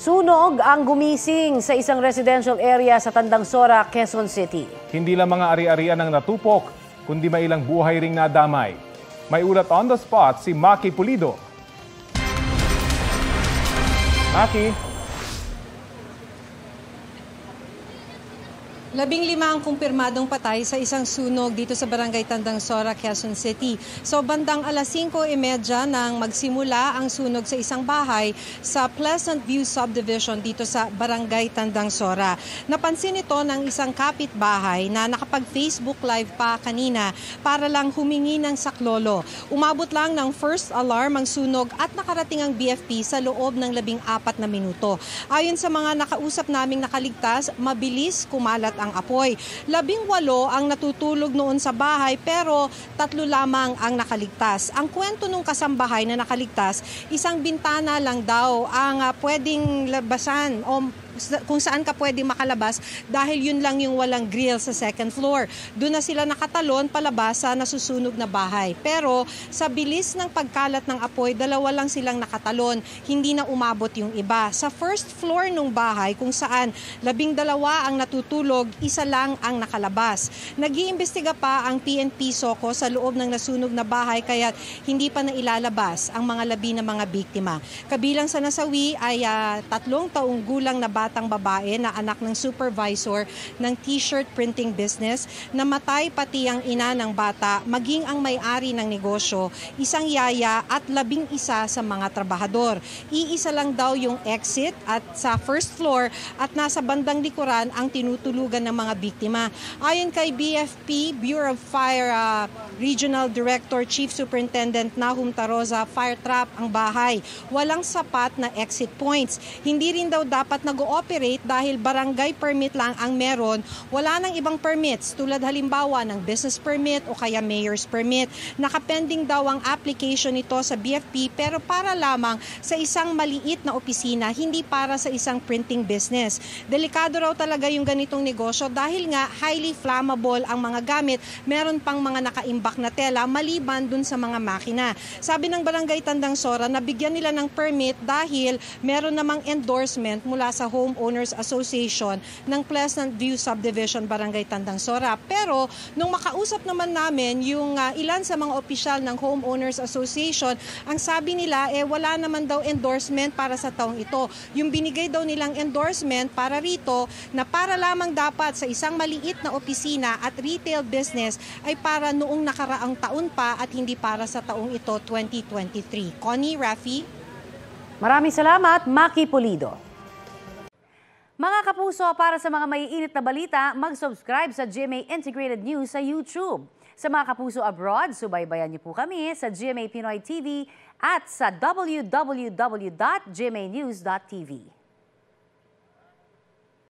Sunog ang gumising sa isang residential area sa Tandang Sora, Quezon City. Hindi lang mga ari-arian ang natupok, kundi may ilang buhay ring nadamay. May ulat on the spot si Maki Pulido. Maki? 15 ang kumpirmadong patay sa isang sunog dito sa Barangay Tandang Sora, Quezon City. So bandang alas 5:30 nang magsimula ang sunog sa isang bahay sa Pleasant View Subdivision dito sa Barangay Tandang Sora. Napansin ito ng isang kapitbahay na nakapag-Facebook Live pa kanina para lang humingi ng saklolo. Umabot lang ng first alarm ang sunog at nakarating ang BFP sa loob ng 14 na minuto. Ayon sa mga nakausap naming nakaligtas, mabilis kumalat ang apoy. 18 ang natutulog noon sa bahay pero 3 lamang ang nakaligtas. Ang kwento nung kasambahay na nakaligtas, isang bintana lang daw ang pwedeng labasan o kung saan ka pwede makalabas dahil yun lang yung walang grill sa second floor. Doon na sila nakatalon palabas sa nasusunog na bahay. Pero sa bilis ng pagkalat ng apoy, 2 lang silang nakatalon. Hindi na umabot yung iba. Sa first floor ng bahay kung saan 12 ang natutulog, 1 lang ang nakalabas. Nag-iimbestiga pa ang PNP SOCO sa loob ng nasunog na bahay kaya hindi pa nailalabas ang mga labi ng mga biktima. Kabilang sa nasawi ay 3 taong gulang na batang babae na anak ng supervisor ng t-shirt printing business. Namatay pati ang ina ng bata, maging ang may-ari ng negosyo, isang yaya at 11 sa mga trabahador. Iisa lang daw yung exit at sa first floor at nasa bandang likuran ang tinutulugan ng mga biktima. Ayon kay BFP, Bureau of Fire Regional Director Chief Superintendent Nahum Taroza, fire trap ang bahay. Walang sapat na exit points. Hindi rin daw dapat nag-ooperate dahil barangay permit lang ang meron. Wala nang ibang permits tulad halimbawa ng business permit o kaya mayor's permit. Nakapending daw ang application nito sa BFP pero para lamang sa isang maliit na opisina, hindi para sa isang printing business. Delikado raw talaga yung ganitong negosyo dahil nga highly flammable ang mga gamit. Meron pang mga nakaimbak na tela maliban dun sa mga makina. Sabi ng Barangay Tandang Sora, nabigyan nila ng permit dahil meron namang endorsement mula sa Homeowners Association ng Pleasant View Subdivision, Barangay Tandang Sora. Pero nung makausap naman namin yung ilan sa mga opisyal ng Homeowners Association, ang sabi nila wala naman daw endorsement para sa taong ito. Yung binigay daw nilang endorsement para rito na para lamang dapat sa isang maliit na opisina at retail business ay para noong nakaraang taon pa at hindi para sa taong ito 2023. Connie, Rafi? Maraming salamat, Maki Pulido. Mga kapuso, para sa mga maiinit na balita, mag-subscribe sa GMA Integrated News sa YouTube. Sa mga kapuso abroad, subaybayan niyo po kami sa GMA Pinoy TV at sa www.gmanews.tv.